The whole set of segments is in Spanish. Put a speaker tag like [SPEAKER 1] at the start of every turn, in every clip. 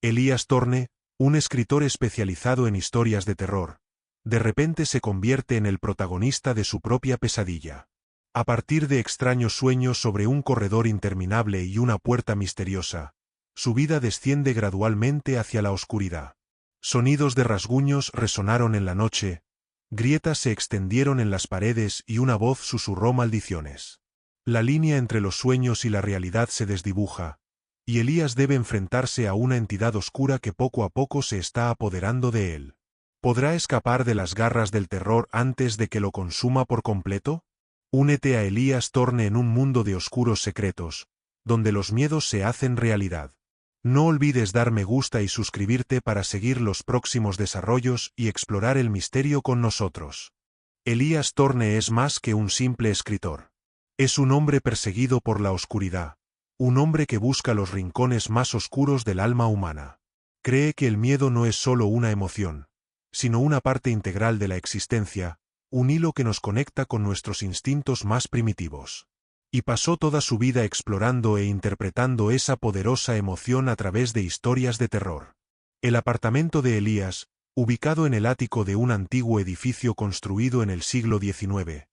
[SPEAKER 1] Elías Thorne, un escritor especializado en historias de terror, de repente se convierte en el protagonista de su propia pesadilla. A partir de extraños sueños sobre un corredor interminable y una puerta misteriosa, su vida desciende gradualmente hacia la oscuridad. Sonidos de rasguños resonaron en la noche, grietas se extendieron en las paredes y una voz susurró maldiciones. La línea entre los sueños y la realidad se desdibuja, y Elías debe enfrentarse a una entidad oscura que poco a poco se está apoderando de él. ¿Podrá escapar de las garras del terror antes de que lo consuma por completo? Únete a Elías Thorne en un mundo de oscuros secretos, donde los miedos se hacen realidad. No olvides dar me gusta y suscribirte para seguir los próximos desarrollos y explorar el misterio con nosotros. Elías Thorne es más que un simple escritor. Es un hombre perseguido por la oscuridad, un hombre que busca los rincones más oscuros del alma humana. Cree que el miedo no es solo una emoción, sino una parte integral de la existencia, un hilo que nos conecta con nuestros instintos más primitivos. Y pasó toda su vida explorando e interpretando esa poderosa emoción a través de historias de terror. El apartamento de Elías, ubicado en el ático de un antiguo edificio construido en el siglo XIX,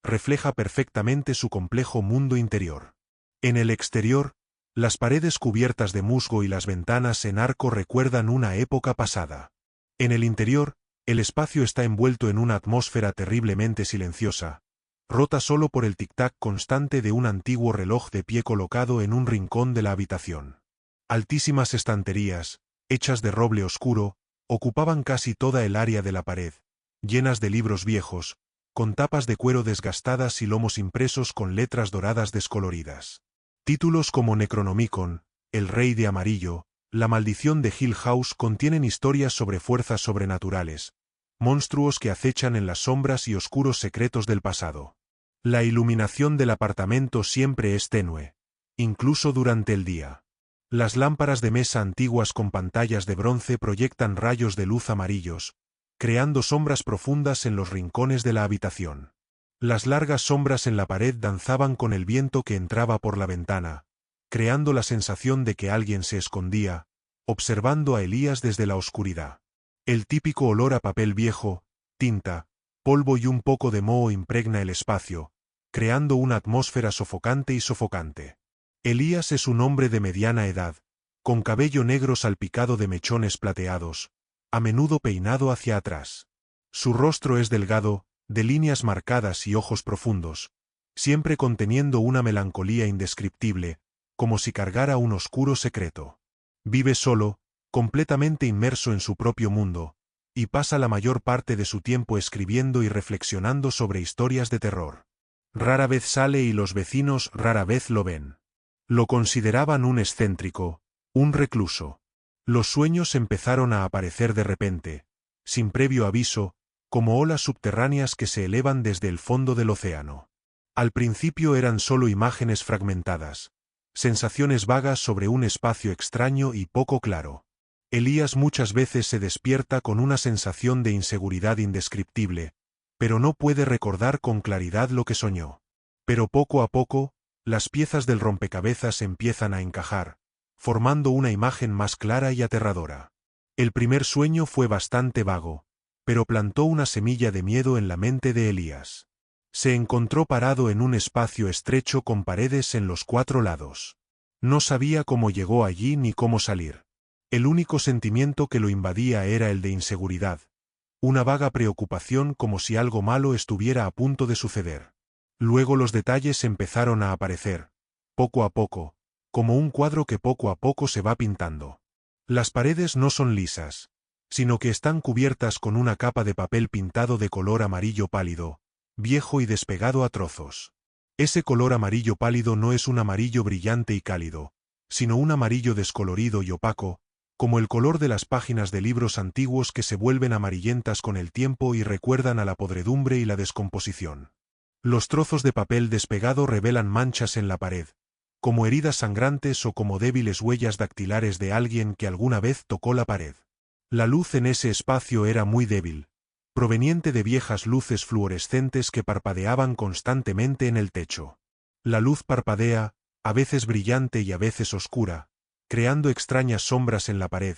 [SPEAKER 1] refleja perfectamente su complejo mundo interior. En el exterior, las paredes cubiertas de musgo y las ventanas en arco recuerdan una época pasada. En el interior, el espacio está envuelto en una atmósfera terriblemente silenciosa, rota solo por el tic-tac constante de un antiguo reloj de pie colocado en un rincón de la habitación. Altísimas estanterías, hechas de roble oscuro, ocupaban casi toda el área de la pared, llenas de libros viejos, con tapas de cuero desgastadas y lomos impresos con letras doradas descoloridas. Títulos como Necronomicon, El Rey de Amarillo, La Maldición de Hill House contienen historias sobre fuerzas sobrenaturales, monstruos que acechan en las sombras y oscuros secretos del pasado. La iluminación del apartamento siempre es tenue, incluso durante el día. Las lámparas de mesa antiguas con pantallas de bronce proyectan rayos de luz amarillos, creando sombras profundas en los rincones de la habitación. Las largas sombras en la pared danzaban con el viento que entraba por la ventana, creando la sensación de que alguien se escondía, observando a Elías desde la oscuridad. El típico olor a papel viejo, tinta, polvo y un poco de moho impregna el espacio, creando una atmósfera sofocante y sofocante. Elías es un hombre de mediana edad, con cabello negro salpicado de mechones plateados, a menudo peinado hacia atrás. Su rostro es delgado, de líneas marcadas y ojos profundos, siempre conteniendo una melancolía indescriptible, como si cargara un oscuro secreto. Vive solo, completamente inmerso en su propio mundo, y pasa la mayor parte de su tiempo escribiendo y reflexionando sobre historias de terror. Rara vez sale y los vecinos rara vez lo ven. Lo consideraban un excéntrico, un recluso. Los sueños empezaron a aparecer de repente, sin previo aviso, como olas subterráneas que se elevan desde el fondo del océano. Al principio eran solo imágenes fragmentadas, sensaciones vagas sobre un espacio extraño y poco claro. Elías muchas veces se despierta con una sensación de inseguridad indescriptible, pero no puede recordar con claridad lo que soñó. Pero poco a poco, las piezas del rompecabezas empiezan a encajar, formando una imagen más clara y aterradora. El primer sueño fue bastante vago, pero plantó una semilla de miedo en la mente de Elías. Se encontró parado en un espacio estrecho con paredes en los 4 lados. No sabía cómo llegó allí ni cómo salir. El único sentimiento que lo invadía era el de inseguridad, una vaga preocupación como si algo malo estuviera a punto de suceder. Luego los detalles empezaron a aparecer, poco a poco, como un cuadro que poco a poco se va pintando. Las paredes no son lisas, sino que están cubiertas con una capa de papel pintado de color amarillo pálido, viejo y despegado a trozos. Ese color amarillo pálido no es un amarillo brillante y cálido, sino un amarillo descolorido y opaco, como el color de las páginas de libros antiguos que se vuelven amarillentas con el tiempo y recuerdan a la podredumbre y la descomposición. Los trozos de papel despegado revelan manchas en la pared, como heridas sangrantes o como débiles huellas dactilares de alguien que alguna vez tocó la pared. La luz en ese espacio era muy débil, proveniente de viejas luces fluorescentes que parpadeaban constantemente en el techo. La luz parpadea, a veces brillante y a veces oscura, creando extrañas sombras en la pared,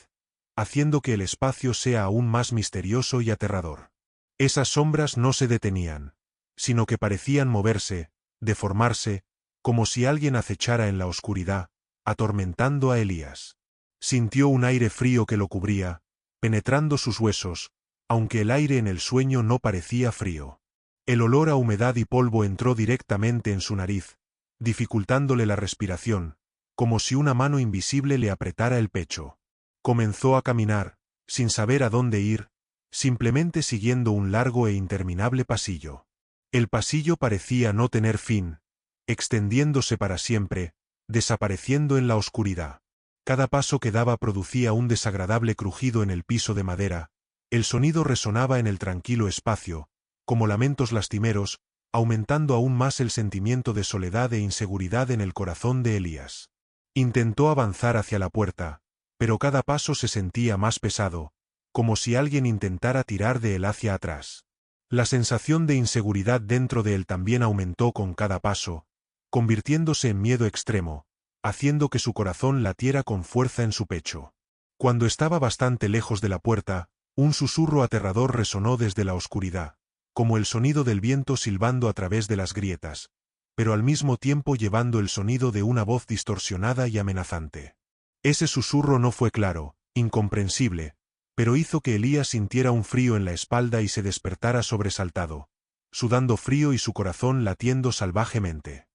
[SPEAKER 1] haciendo que el espacio sea aún más misterioso y aterrador. Esas sombras no se detenían, sino que parecían moverse, deformarse, como si alguien acechara en la oscuridad, atormentando a Elías. Sintió un aire frío que lo cubría, penetrando sus huesos, aunque el aire en el sueño no parecía frío. El olor a humedad y polvo entró directamente en su nariz, dificultándole la respiración, como si una mano invisible le apretara el pecho. Comenzó a caminar, sin saber a dónde ir, simplemente siguiendo un largo e interminable pasillo. El pasillo parecía no tener fin, extendiéndose para siempre, desapareciendo en la oscuridad. Cada paso que daba producía un desagradable crujido en el piso de madera, el sonido resonaba en el tranquilo espacio, como lamentos lastimeros, aumentando aún más el sentimiento de soledad e inseguridad en el corazón de Elías. Intentó avanzar hacia la puerta, pero cada paso se sentía más pesado, como si alguien intentara tirar de él hacia atrás. La sensación de inseguridad dentro de él también aumentó con cada paso, convirtiéndose en miedo extremo, haciendo que su corazón latiera con fuerza en su pecho. Cuando estaba bastante lejos de la puerta, un susurro aterrador resonó desde la oscuridad, como el sonido del viento silbando a través de las grietas, pero al mismo tiempo llevando el sonido de una voz distorsionada y amenazante. Ese susurro no fue claro, incomprensible, pero hizo que Elías sintiera un frío en la espalda y se despertara sobresaltado, sudando frío y su corazón latiendo salvajemente.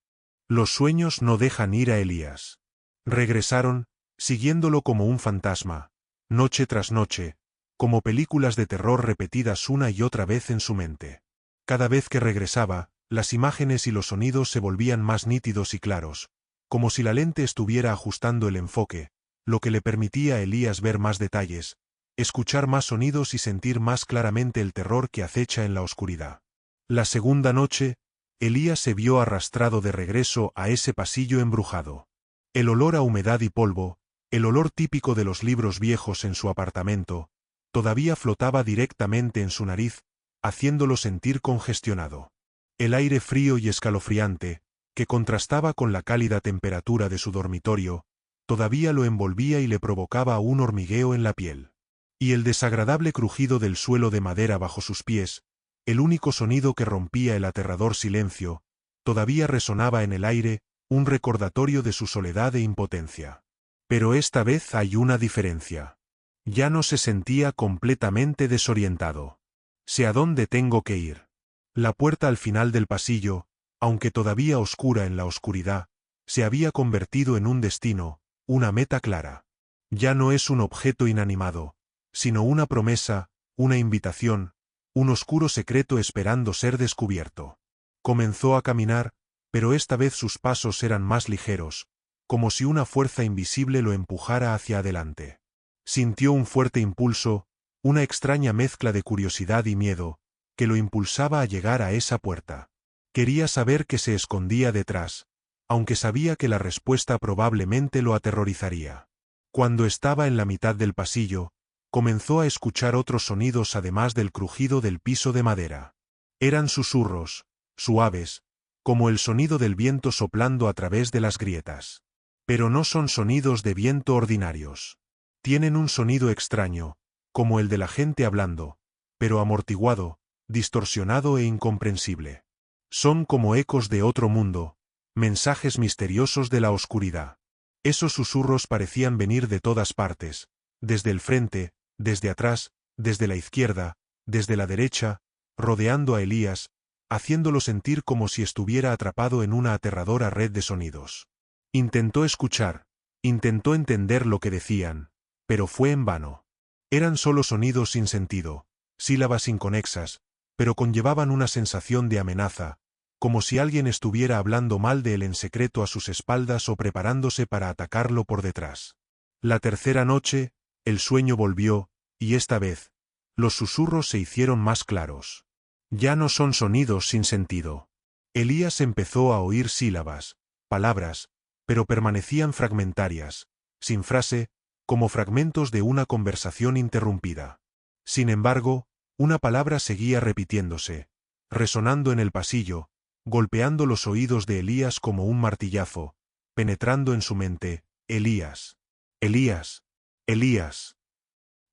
[SPEAKER 1] Los sueños no dejan ir a Elías. Regresaron, siguiéndolo como un fantasma, noche tras noche, como películas de terror repetidas una y otra vez en su mente. Cada vez que regresaba, las imágenes y los sonidos se volvían más nítidos y claros, como si la lente estuviera ajustando el enfoque, lo que le permitía a Elías ver más detalles, escuchar más sonidos y sentir más claramente el terror que acecha en la oscuridad. La segunda noche, Elías se vio arrastrado de regreso a ese pasillo embrujado. El olor a humedad y polvo, el olor típico de los libros viejos en su apartamento, todavía flotaba directamente en su nariz, haciéndolo sentir congestionado. El aire frío y escalofriante, que contrastaba con la cálida temperatura de su dormitorio, todavía lo envolvía y le provocaba un hormigueo en la piel. Y el desagradable crujido del suelo de madera bajo sus pies, el único sonido que rompía el aterrador silencio, todavía resonaba en el aire, un recordatorio de su soledad e impotencia. Pero esta vez hay una diferencia. Ya no se sentía completamente desorientado. Sé a dónde tengo que ir. La puerta al final del pasillo, aunque todavía oscura en la oscuridad, se había convertido en un destino, una meta clara. Ya no es un objeto inanimado, sino una promesa, una invitación, un oscuro secreto esperando ser descubierto. Comenzó a caminar, pero esta vez sus pasos eran más ligeros, como si una fuerza invisible lo empujara hacia adelante. Sintió un fuerte impulso, una extraña mezcla de curiosidad y miedo, que lo impulsaba a llegar a esa puerta. Quería saber qué se escondía detrás, aunque sabía que la respuesta probablemente lo aterrorizaría. Cuando estaba en la mitad del pasillo, comenzó a escuchar otros sonidos además del crujido del piso de madera. Eran susurros, suaves, como el sonido del viento soplando a través de las grietas. Pero no son sonidos de viento ordinarios. Tienen un sonido extraño, como el de la gente hablando, pero amortiguado, distorsionado e incomprensible. Son como ecos de otro mundo, mensajes misteriosos de la oscuridad. Esos susurros parecían venir de todas partes, desde el frente, desde atrás, desde la izquierda, desde la derecha, rodeando a Elías, haciéndolo sentir como si estuviera atrapado en una aterradora red de sonidos. Intentó escuchar, intentó entender lo que decían, pero fue en vano. Eran solo sonidos sin sentido, sílabas inconexas, pero conllevaban una sensación de amenaza, como si alguien estuviera hablando mal de él en secreto a sus espaldas o preparándose para atacarlo por detrás. La tercera noche, el sueño volvió, y esta vez, los susurros se hicieron más claros. Ya no son sonidos sin sentido. Elías empezó a oír sílabas, palabras, pero permanecían fragmentarias, sin frase, como fragmentos de una conversación interrumpida. Sin embargo, una palabra seguía repitiéndose, resonando en el pasillo, golpeando los oídos de Elías como un martillazo, penetrando en su mente: Elías. Elías. Elías.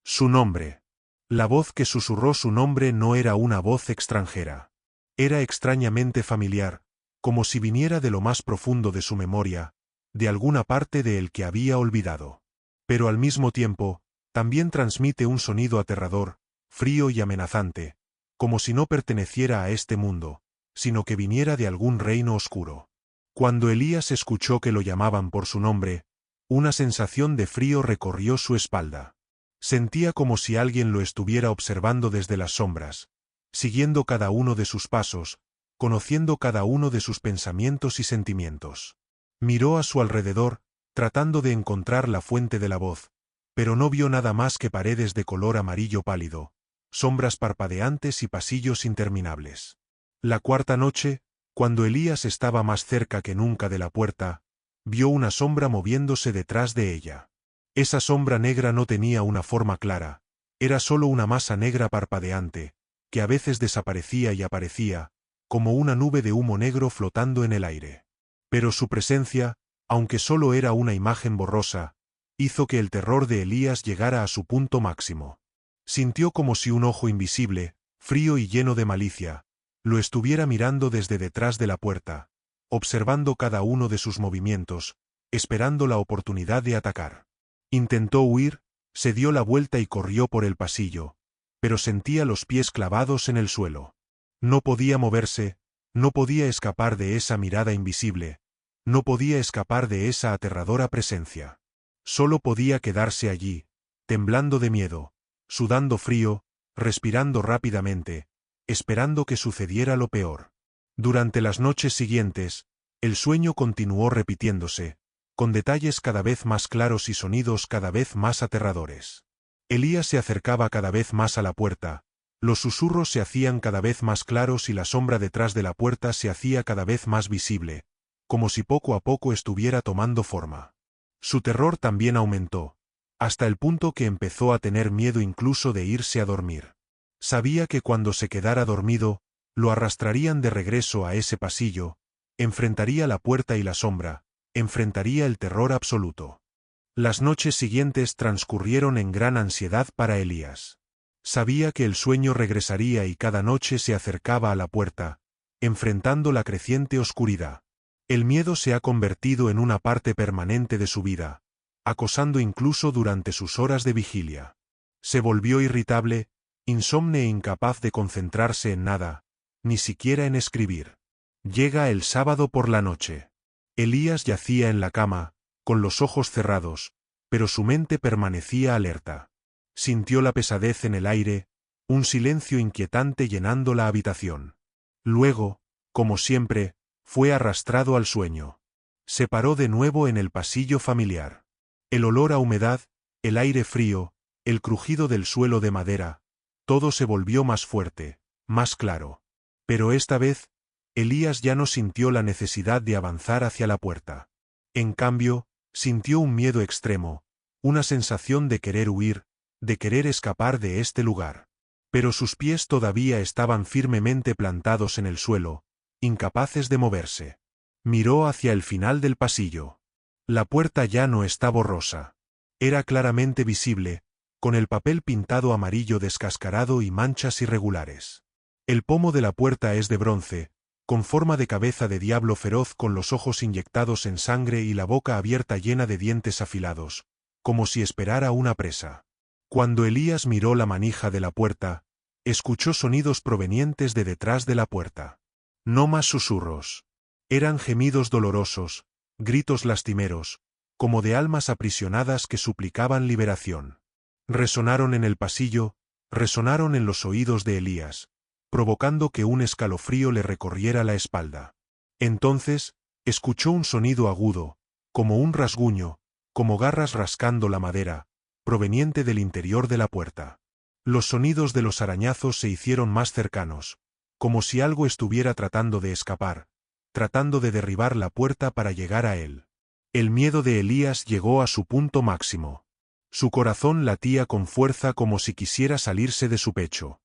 [SPEAKER 1] Su nombre. La voz que susurró su nombre no era una voz extranjera. Era extrañamente familiar, como si viniera de lo más profundo de su memoria, de alguna parte de él que había olvidado. Pero al mismo tiempo, también transmite un sonido aterrador, frío y amenazante, como si no perteneciera a este mundo, sino que viniera de algún reino oscuro. Cuando Elías escuchó que lo llamaban por su nombre, una sensación de frío recorrió su espalda. Sentía como si alguien lo estuviera observando desde las sombras, siguiendo cada uno de sus pasos, conociendo cada uno de sus pensamientos y sentimientos. Miró a su alrededor, tratando de encontrar la fuente de la voz, pero no vio nada más que paredes de color amarillo pálido, sombras parpadeantes y pasillos interminables. La cuarta noche, cuando Elías estaba más cerca que nunca de la puerta, vio una sombra moviéndose detrás de ella. Esa sombra negra no tenía una forma clara, era solo una masa negra parpadeante, que a veces desaparecía y aparecía, como una nube de humo negro flotando en el aire. Pero su presencia, aunque solo era una imagen borrosa, hizo que el terror de Elías llegara a su punto máximo. Sintió como si un ojo invisible, frío y lleno de malicia, lo estuviera mirando desde detrás de la puerta, observando cada uno de sus movimientos, esperando la oportunidad de atacar. Intentó huir, se dio la vuelta y corrió por el pasillo, pero sentía los pies clavados en el suelo. No podía moverse, no podía escapar de esa mirada invisible, no podía escapar de esa aterradora presencia. Solo podía quedarse allí, temblando de miedo, sudando frío, respirando rápidamente, esperando que sucediera lo peor. Durante las noches siguientes, el sueño continuó repitiéndose, con detalles cada vez más claros y sonidos cada vez más aterradores. Elías se acercaba cada vez más a la puerta, los susurros se hacían cada vez más claros y la sombra detrás de la puerta se hacía cada vez más visible, como si poco a poco estuviera tomando forma. Su terror también aumentó, hasta el punto que empezó a tener miedo incluso de irse a dormir. Sabía que cuando se quedara dormido, lo arrastrarían de regreso a ese pasillo, enfrentaría la puerta y la sombra, enfrentaría el terror absoluto. Las noches siguientes transcurrieron en gran ansiedad para Elías. Sabía que el sueño regresaría y cada noche se acercaba a la puerta, enfrentando la creciente oscuridad. El miedo se ha convertido en una parte permanente de su vida, acosando incluso durante sus horas de vigilia. Se volvió irritable, insomne e incapaz de concentrarse en nada, ni siquiera en escribir. Llega el sábado por la noche. Elías yacía en la cama, con los ojos cerrados, pero su mente permanecía alerta. Sintió la pesadez en el aire, un silencio inquietante llenando la habitación. Luego, como siempre, fue arrastrado al sueño. Se paró de nuevo en el pasillo familiar. El olor a humedad, el aire frío, el crujido del suelo de madera, todo se volvió más fuerte, más claro. Pero esta vez, Elías ya no sintió la necesidad de avanzar hacia la puerta. En cambio, sintió un miedo extremo, una sensación de querer huir, de querer escapar de este lugar. Pero sus pies todavía estaban firmemente plantados en el suelo, incapaces de moverse. Miró hacia el final del pasillo. La puerta ya no está borrosa. Era claramente visible, con el papel pintado amarillo descascarado y manchas irregulares. El pomo de la puerta es de bronce, con forma de cabeza de diablo feroz con los ojos inyectados en sangre y la boca abierta llena de dientes afilados, como si esperara una presa. Cuando Elías miró la manija de la puerta, escuchó sonidos provenientes de detrás de la puerta. No más susurros. Eran gemidos dolorosos, gritos lastimeros, como de almas aprisionadas que suplicaban liberación. Resonaron en el pasillo, resonaron en los oídos de Elías, provocando que un escalofrío le recorriera la espalda. Entonces, escuchó un sonido agudo, como un rasguño, como garras rascando la madera, proveniente del interior de la puerta. Los sonidos de los arañazos se hicieron más cercanos, como si algo estuviera tratando de escapar, tratando de derribar la puerta para llegar a él. El miedo de Elías llegó a su punto máximo. Su corazón latía con fuerza como si quisiera salirse de su pecho.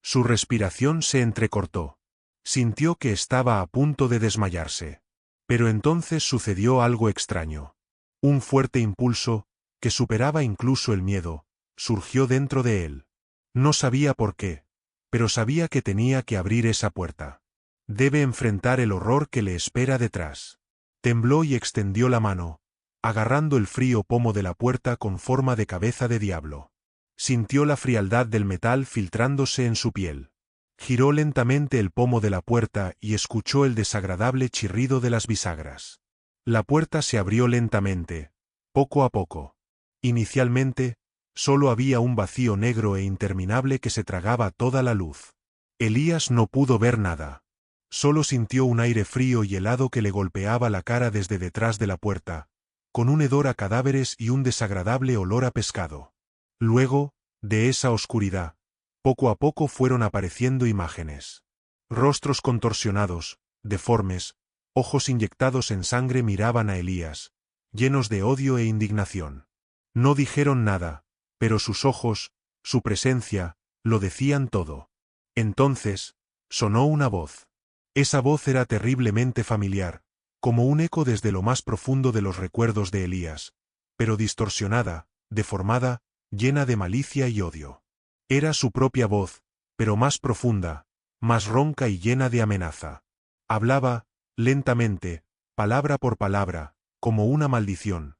[SPEAKER 1] Su respiración se entrecortó. Sintió que estaba a punto de desmayarse. Pero entonces sucedió algo extraño. Un fuerte impulso, que superaba incluso el miedo, surgió dentro de él. No sabía por qué, pero sabía que tenía que abrir esa puerta. Debe enfrentar el horror que le espera detrás. Tembló y extendió la mano, agarrando el frío pomo de la puerta con forma de cabeza de diablo. Sintió la frialdad del metal filtrándose en su piel. Giró lentamente el pomo de la puerta y escuchó el desagradable chirrido de las bisagras. La puerta se abrió lentamente, poco a poco. Inicialmente, solo había un vacío negro e interminable que se tragaba toda la luz. Elías no pudo ver nada. Solo sintió un aire frío y helado que le golpeaba la cara desde detrás de la puerta, con un hedor a cadáveres y un desagradable olor a pescado. Luego, de esa oscuridad, poco a poco fueron apareciendo imágenes. Rostros contorsionados, deformes, ojos inyectados en sangre miraban a Elías, llenos de odio e indignación. No dijeron nada, pero sus ojos, su presencia, lo decían todo. Entonces, sonó una voz. Esa voz era terriblemente familiar, como un eco desde lo más profundo de los recuerdos de Elías, pero distorsionada, deformada, llena de malicia y odio. Era su propia voz, pero más profunda, más ronca y llena de amenaza. Hablaba, lentamente, palabra por palabra, como una maldición.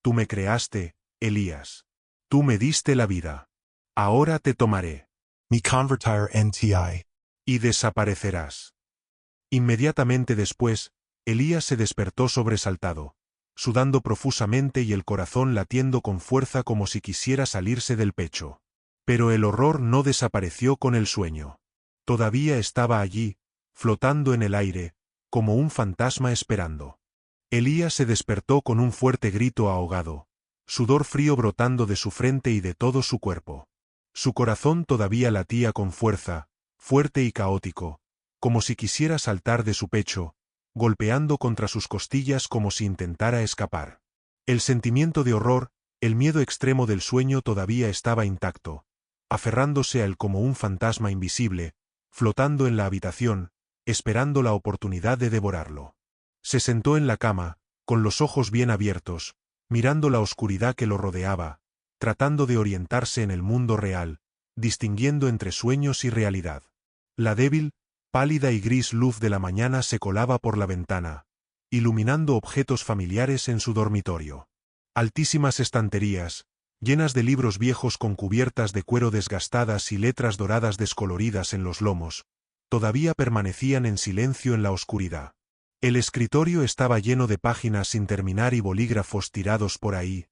[SPEAKER 1] Tú me creaste, Elías. Tú me diste la vida. Ahora te tomaré.
[SPEAKER 2] Me convertir en ti.
[SPEAKER 1] Y desaparecerás. Inmediatamente después, Elías se despertó sobresaltado, sudando profusamente y el corazón latiendo con fuerza como si quisiera salirse del pecho. Pero el horror no desapareció con el sueño. Todavía estaba allí, flotando en el aire, como un fantasma esperando. Elías se despertó con un fuerte grito ahogado, sudor frío brotando de su frente y de todo su cuerpo. Su corazón todavía latía con fuerza, fuerte y caótico, como si quisiera saltar de su pecho, golpeando contra sus costillas como si intentara escapar. El sentimiento de horror, el miedo extremo del sueño todavía estaba intacto, aferrándose a él como un fantasma invisible, flotando en la habitación, esperando la oportunidad de devorarlo. Se sentó en la cama, con los ojos bien abiertos, mirando la oscuridad que lo rodeaba, tratando de orientarse en el mundo real, distinguiendo entre sueños y realidad. La débil, pálida y gris luz de la mañana se colaba por la ventana, iluminando objetos familiares en su dormitorio. Altísimas estanterías, llenas de libros viejos con cubiertas de cuero desgastadas y letras doradas descoloridas en los lomos, todavía permanecían en silencio en la oscuridad. El escritorio estaba lleno de páginas sin terminar y bolígrafos tirados por ahí,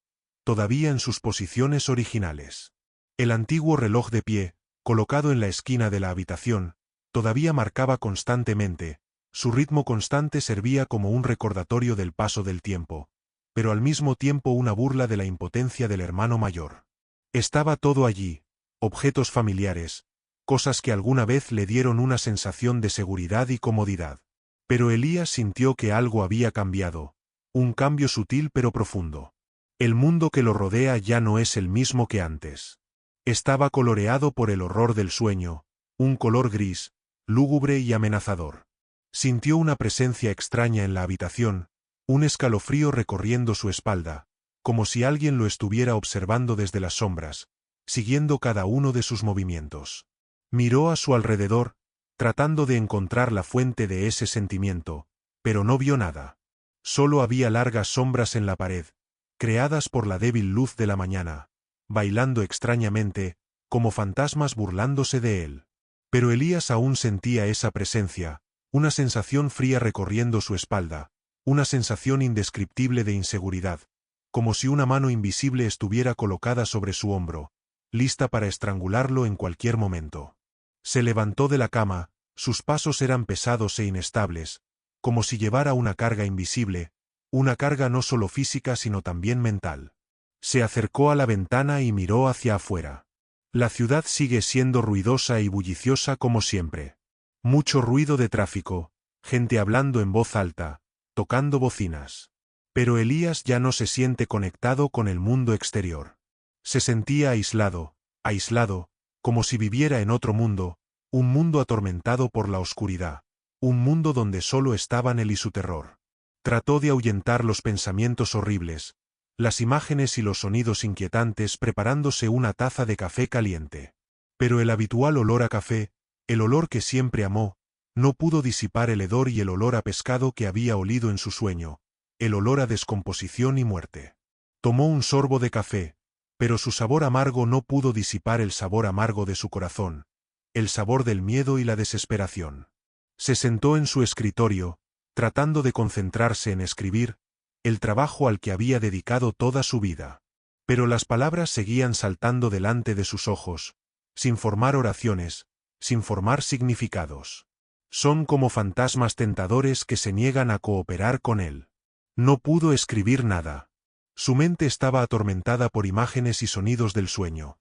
[SPEAKER 1] todavía en sus posiciones originales. El antiguo reloj de pie, colocado en la esquina de la habitación, todavía marcaba constantemente, su ritmo constante servía como un recordatorio del paso del tiempo, pero al mismo tiempo una burla de la impotencia del hermano mayor. Estaba todo allí, objetos familiares, cosas que alguna vez le dieron una sensación de seguridad y comodidad. Pero Elías sintió que algo había cambiado, un cambio sutil pero profundo. El mundo que lo rodea ya no es el mismo que antes. Estaba coloreado por el horror del sueño, un color gris, lúgubre y amenazador. Sintió una presencia extraña en la habitación, un escalofrío recorriendo su espalda, como si alguien lo estuviera observando desde las sombras, siguiendo cada uno de sus movimientos. Miró a su alrededor, tratando de encontrar la fuente de ese sentimiento, pero no vio nada. Solo había largas sombras en la pared, creadas por la débil luz de la mañana, bailando extrañamente, como fantasmas burlándose de él. Pero Elías aún sentía esa presencia, una sensación fría recorriendo su espalda, una sensación indescriptible de inseguridad, como si una mano invisible estuviera colocada sobre su hombro, lista para estrangularlo en cualquier momento. Se levantó de la cama, sus pasos eran pesados e inestables, como si llevara una carga invisible, una carga no solo física sino también mental. Se acercó a la ventana y miró hacia afuera. La ciudad sigue siendo ruidosa y bulliciosa como siempre. Mucho ruido de tráfico, gente hablando en voz alta, tocando bocinas. Pero Elías ya no se siente conectado con el mundo exterior. Se sentía aislado, como si viviera en otro mundo, un mundo atormentado por la oscuridad, un mundo donde solo estaban él y su terror. Trató de ahuyentar los pensamientos horribles, las imágenes y los sonidos inquietantes preparándose una taza de café caliente. Pero el habitual olor a café, el olor que siempre amó, no pudo disipar el hedor y el olor a pescado que había olido en su sueño, el olor a descomposición y muerte. Tomó un sorbo de café, pero su sabor amargo no pudo disipar el sabor amargo de su corazón, el sabor del miedo y la desesperación. Se sentó en su escritorio, tratando de concentrarse en escribir, el trabajo al que había dedicado toda su vida. Pero las palabras seguían saltando delante de sus ojos, sin formar oraciones, sin formar significados. Son como fantasmas tentadores que se niegan a cooperar con él. No pudo escribir nada. Su mente estaba atormentada por imágenes y sonidos del sueño.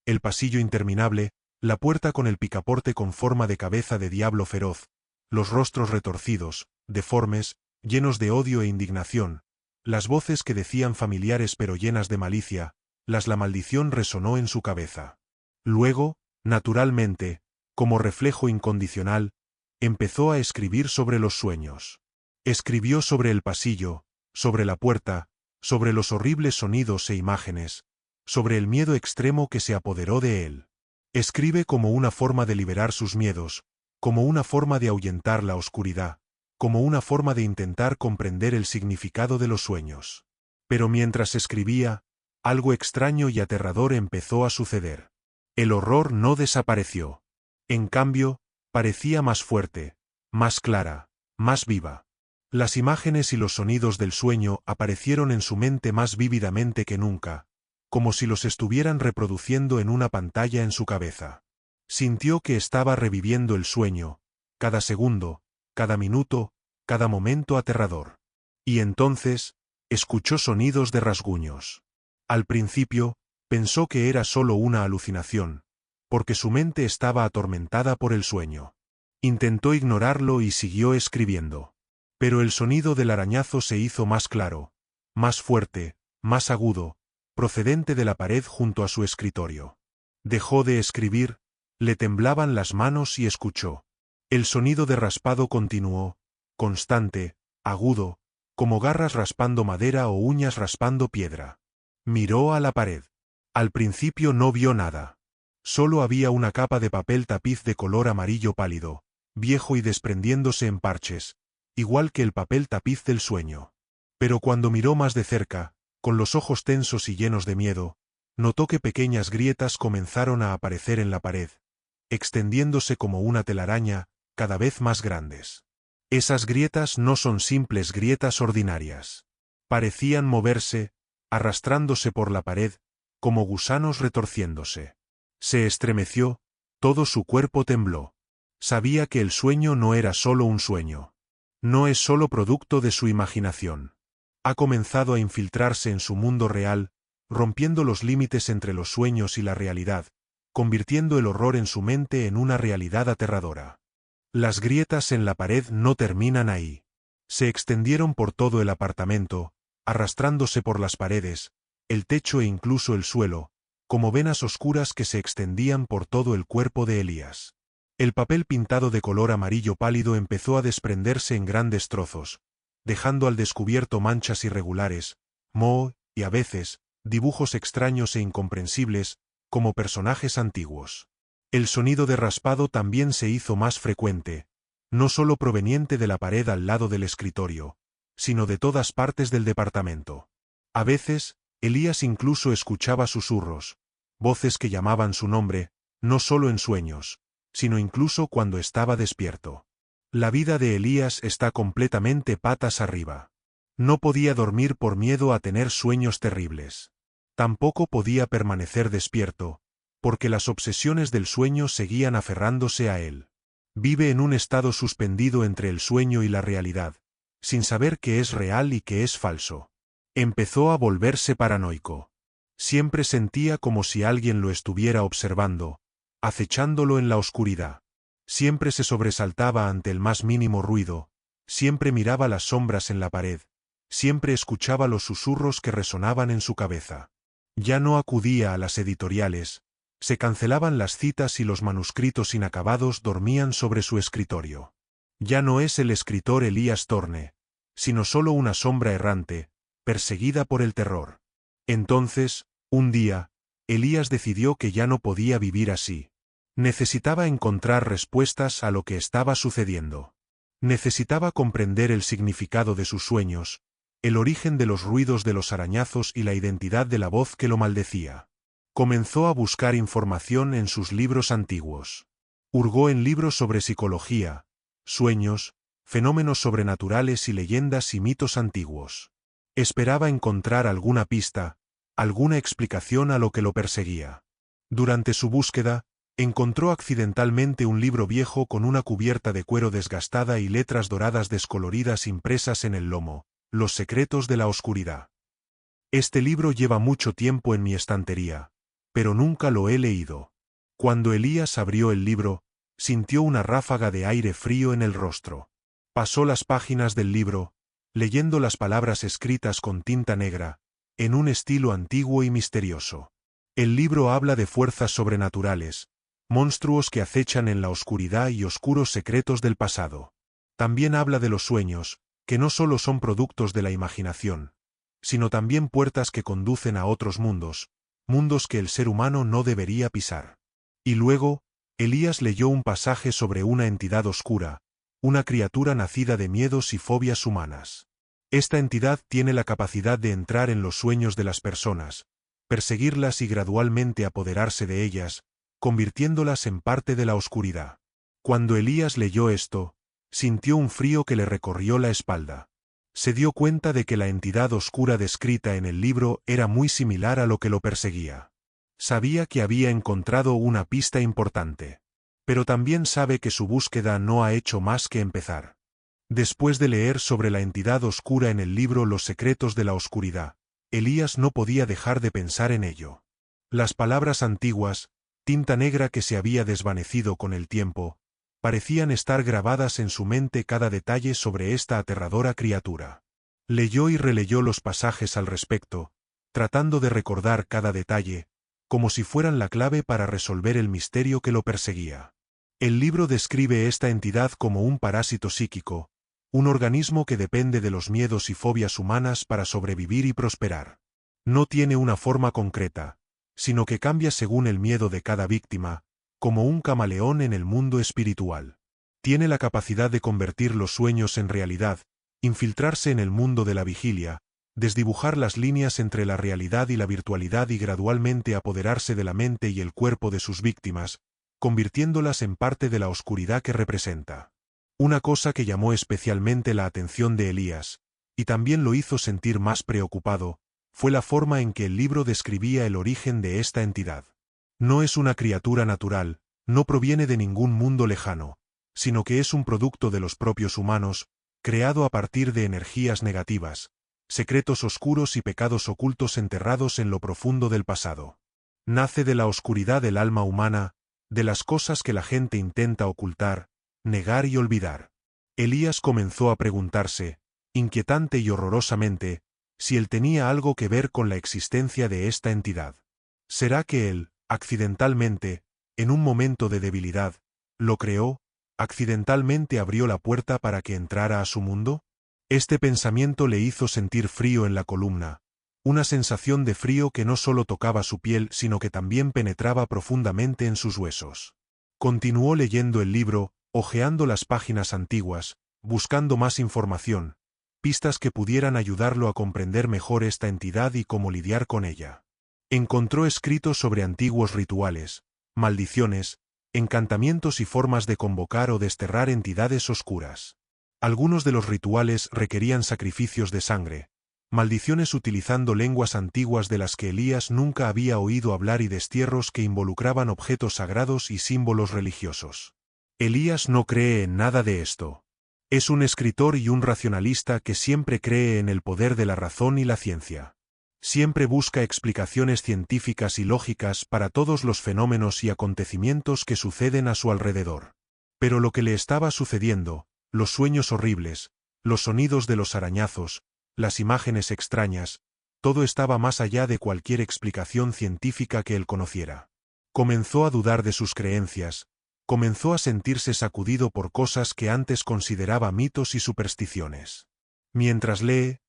[SPEAKER 1] El pasillo interminable, la puerta con el picaporte con forma de cabeza de diablo feroz, los rostros retorcidos, deformes, llenos de odio e indignación, las voces que decían familiares pero llenas de malicia, la maldición resonó en su cabeza. Luego, naturalmente, como reflejo incondicional, empezó a escribir sobre los sueños. Escribió sobre el pasillo, sobre la puerta, sobre los horribles sonidos e imágenes, sobre el miedo extremo que se apoderó de él. Escribe como una forma de liberar sus miedos, como una forma de ahuyentar la oscuridad, como una forma de intentar comprender el significado de los sueños. Pero mientras escribía, algo extraño y aterrador empezó a suceder. El horror no desapareció. En cambio, parecía más fuerte, más clara, más viva. Las imágenes y los sonidos del sueño aparecieron en su mente más vívidamente que nunca, como si los estuvieran reproduciendo en una pantalla en su cabeza. Sintió que estaba reviviendo el sueño, cada segundo, cada minuto, cada momento aterrador. Y entonces, escuchó sonidos de rasguños. Al principio, pensó que era solo una alucinación, porque su mente estaba atormentada por el sueño. Intentó ignorarlo y siguió escribiendo. Pero el sonido del arañazo se hizo más claro, más fuerte, más agudo, procedente de la pared junto a su escritorio. Dejó de escribir, le temblaban las manos y escuchó. El sonido de raspado continuó, constante, agudo, como garras raspando madera o uñas raspando piedra. Miró a la pared. Al principio no vio nada. Solo había una capa de papel tapiz de color amarillo pálido, viejo y desprendiéndose en parches, igual que el papel tapiz del sueño. Pero cuando miró más de cerca, con los ojos tensos y llenos de miedo, notó que pequeñas grietas comenzaron a aparecer en la pared, extendiéndose como una telaraña, cada vez más grandes. Esas grietas no son simples grietas ordinarias. Parecían moverse, arrastrándose por la pared, como gusanos retorciéndose. Se estremeció, todo su cuerpo tembló. Sabía que el sueño no era solo un sueño. No es solo producto de su imaginación. Ha comenzado a infiltrarse en su mundo real, rompiendo los límites entre los sueños y la realidad, convirtiendo el horror en su mente en una realidad aterradora. Las grietas en la pared no terminan ahí. Se extendieron por todo el apartamento, arrastrándose por las paredes, el techo e incluso el suelo, como venas oscuras que se extendían por todo el cuerpo de Elías. El papel pintado de color amarillo pálido empezó a desprenderse en grandes trozos, dejando al descubierto manchas irregulares, moho, y a veces, dibujos extraños e incomprensibles, como personajes antiguos. El sonido de raspado también se hizo más frecuente, no solo proveniente de la pared al lado del escritorio, sino de todas partes del departamento. A veces, Elías incluso escuchaba susurros, voces que llamaban su nombre, no solo en sueños, sino incluso cuando estaba despierto. La vida de Elías está completamente patas arriba. No podía dormir por miedo a tener sueños terribles. Tampoco podía permanecer despierto, porque las obsesiones del sueño seguían aferrándose a él. Vive en un estado suspendido entre el sueño y la realidad, sin saber qué es real y qué es falso. Empezó a volverse paranoico. Siempre sentía como si alguien lo estuviera observando, acechándolo en la oscuridad. Siempre se sobresaltaba ante el más mínimo ruido, siempre miraba las sombras en la pared, siempre escuchaba los susurros que resonaban en su cabeza. Ya no acudía a las editoriales, se cancelaban las citas y los manuscritos inacabados dormían sobre su escritorio. Ya no es el escritor Elías Thorne, sino solo una sombra errante, perseguida por el terror. Entonces, un día, Elías decidió que ya no podía vivir así. Necesitaba encontrar respuestas a lo que estaba sucediendo. Necesitaba comprender el significado de sus sueños, el origen de los ruidos de los arañazos y la identidad de la voz que lo maldecía. Comenzó a buscar información en sus libros antiguos. Hurgó en libros sobre psicología, sueños, fenómenos sobrenaturales y leyendas y mitos antiguos. Esperaba encontrar alguna pista, alguna explicación a lo que lo perseguía. Durante su búsqueda, encontró accidentalmente un libro viejo con una cubierta de cuero desgastada y letras doradas descoloridas impresas en el lomo, Los secretos de la oscuridad. Este libro lleva mucho tiempo en mi estantería, pero nunca lo he leído. Cuando Elías abrió el libro, sintió una ráfaga de aire frío en el rostro. Pasó las páginas del libro, leyendo las palabras escritas con tinta negra, en un estilo antiguo y misterioso. El libro habla de fuerzas sobrenaturales, monstruos que acechan en la oscuridad y oscuros secretos del pasado. También habla de los sueños, que no solo son productos de la imaginación, sino también puertas que conducen a otros mundos, mundos que el ser humano no debería pisar. Y luego, Elías leyó un pasaje sobre una entidad oscura, una criatura nacida de miedos y fobias humanas. Esta entidad tiene la capacidad de entrar en los sueños de las personas, perseguirlas y gradualmente apoderarse de ellas, convirtiéndolas en parte de la oscuridad. Cuando Elías leyó esto, sintió un frío que le recorrió la espalda. Se dio cuenta de que la entidad oscura descrita en el libro era muy similar a lo que lo perseguía. Sabía que había encontrado una pista importante. Pero también sabe que su búsqueda no ha hecho más que empezar. Después de leer sobre la entidad oscura en el libro Los secretos de la oscuridad, Elías no podía dejar de pensar en ello. Las palabras antiguas, tinta negra que se había desvanecido con el tiempo, parecían estar grabadas en su mente cada detalle sobre esta aterradora criatura. Leyó y releyó los pasajes al respecto, tratando de recordar cada detalle, como si fueran la clave para resolver el misterio que lo perseguía. El libro describe esta entidad como un parásito psíquico, un organismo que depende de los miedos y fobias humanas para sobrevivir y prosperar. No tiene una forma concreta, sino que cambia según el miedo de cada víctima, como un camaleón en el mundo espiritual. Tiene la capacidad de convertir los sueños en realidad, infiltrarse en el mundo de la vigilia, desdibujar las líneas entre la realidad y la virtualidad y gradualmente apoderarse de la mente y el cuerpo de sus víctimas, convirtiéndolas en parte de la oscuridad que representa. Una cosa que llamó especialmente la atención de Elías, y también lo hizo sentir más preocupado, fue la forma en que el libro describía el origen de esta entidad. No es una criatura natural, no proviene de ningún mundo lejano, sino que es un producto de los propios humanos, creado a partir de energías negativas, secretos oscuros y pecados ocultos enterrados en lo profundo del pasado. Nace de la oscuridad del alma humana, de las cosas que la gente intenta ocultar, negar y olvidar. Elías comenzó a preguntarse, inquietante y horrorosamente, si él tenía algo que ver con la existencia de esta entidad. ¿Será que él, accidentalmente, en un momento de debilidad, lo creó, accidentalmente abrió la puerta para que entrara a su mundo? Este pensamiento le hizo sentir frío en la columna, una sensación de frío que no solo tocaba su piel sino que también penetraba profundamente en sus huesos. Continuó leyendo el libro, hojeando las páginas antiguas, buscando más información, pistas que pudieran ayudarlo a comprender mejor esta entidad y cómo lidiar con ella. Encontró escritos sobre antiguos rituales, maldiciones, encantamientos y formas de convocar o desterrar entidades oscuras. Algunos de los rituales requerían sacrificios de sangre, maldiciones utilizando lenguas antiguas de las que Elías nunca había oído hablar y destierros que involucraban objetos sagrados y símbolos religiosos. Elías no cree en nada de esto. Es un escritor y un racionalista que siempre cree en el poder de la razón y la ciencia. Siempre busca explicaciones científicas y lógicas para todos los fenómenos y acontecimientos que suceden a su alrededor. Pero lo que le estaba sucediendo, los sueños horribles, los sonidos de los arañazos, las imágenes extrañas, todo estaba más allá de cualquier explicación científica que él conociera. Comenzó a dudar de sus creencias, comenzó a sentirse sacudido por cosas que antes consideraba mitos y supersticiones. Mientras lee,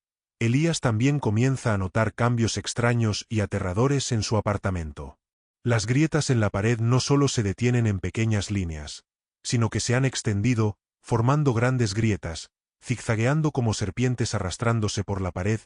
[SPEAKER 1] Elías también comienza a notar cambios extraños y aterradores en su apartamento. Las grietas en la pared no solo se detienen en pequeñas líneas, sino que se han extendido, formando grandes grietas, zigzagueando como serpientes arrastrándose por la pared,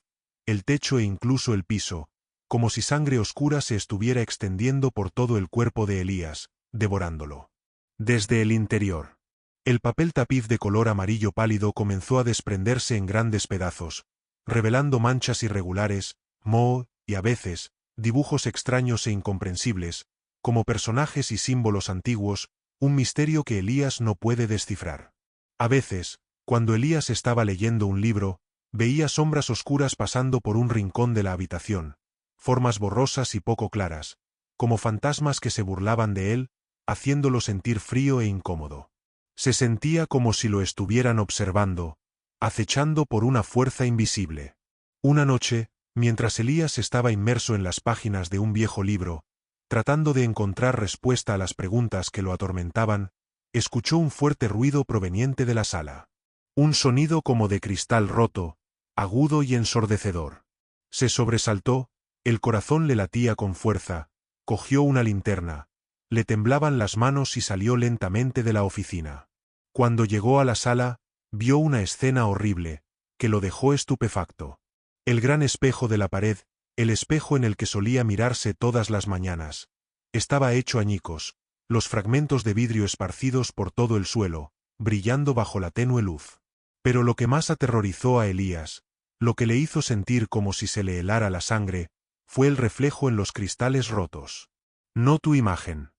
[SPEAKER 1] el techo e incluso el piso, como si sangre oscura se estuviera extendiendo por todo el cuerpo de Elías, devorándolo. Desde el interior, el papel tapiz de color amarillo pálido comenzó a desprenderse en grandes pedazos, revelando manchas irregulares, moho, y a veces, dibujos extraños e incomprensibles, como personajes y símbolos antiguos, un misterio que Elías no puede descifrar. A veces, cuando Elías estaba leyendo un libro, veía sombras oscuras pasando por un rincón de la habitación, formas borrosas y poco claras, como fantasmas que se burlaban de él, haciéndolo sentir frío e incómodo. Se sentía como si lo estuvieran observando, acechando por una fuerza invisible. Una noche, mientras Elías estaba inmerso en las páginas de un viejo libro, tratando de encontrar respuesta a las preguntas que lo atormentaban, escuchó un fuerte ruido proveniente de la sala. Un sonido como de cristal roto, agudo y ensordecedor. Se sobresaltó, el corazón le latía con fuerza, cogió una linterna, le temblaban las manos y salió lentamente de la oficina. Cuando llegó a la sala, vio una escena horrible, que lo dejó estupefacto. El gran espejo de la pared, el espejo en el que solía mirarse todas las mañanas, estaba hecho añicos, los fragmentos de vidrio esparcidos por todo el suelo, brillando bajo la tenue luz. Pero lo que más aterrorizó a Elías, lo que le hizo sentir como si se le helara la sangre, fue el reflejo en los cristales rotos. No tu imagen.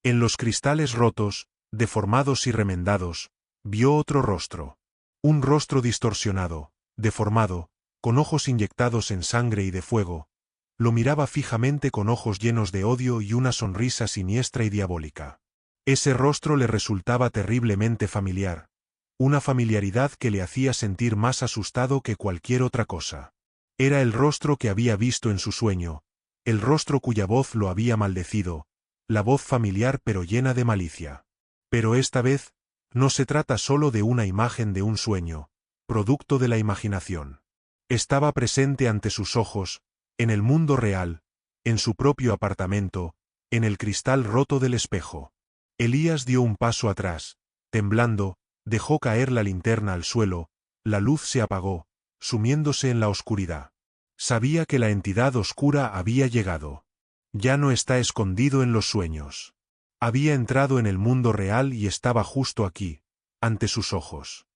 [SPEAKER 1] En los cristales rotos, deformados y remendados, vio otro rostro. Un rostro distorsionado, deformado, con ojos inyectados en sangre y de fuego. Lo miraba fijamente con ojos llenos de odio y una sonrisa siniestra y diabólica. Ese rostro le resultaba terriblemente familiar, una familiaridad que le hacía sentir más asustado que cualquier otra cosa. Era el rostro que había visto en su sueño, el rostro cuya voz lo había maldecido, la voz familiar pero llena de malicia. Pero esta vez, no se trata solo de una imagen de un sueño, producto de la imaginación. Estaba presente ante sus ojos, en el mundo real, en su propio apartamento, en el cristal roto del espejo. Elías dio un paso atrás, temblando, dejó caer la linterna al suelo, la luz se apagó, sumiéndose en la oscuridad. Sabía que la entidad oscura había llegado. Ya no está escondido en los sueños. Había entrado en el mundo real y estaba justo aquí, ante sus ojos.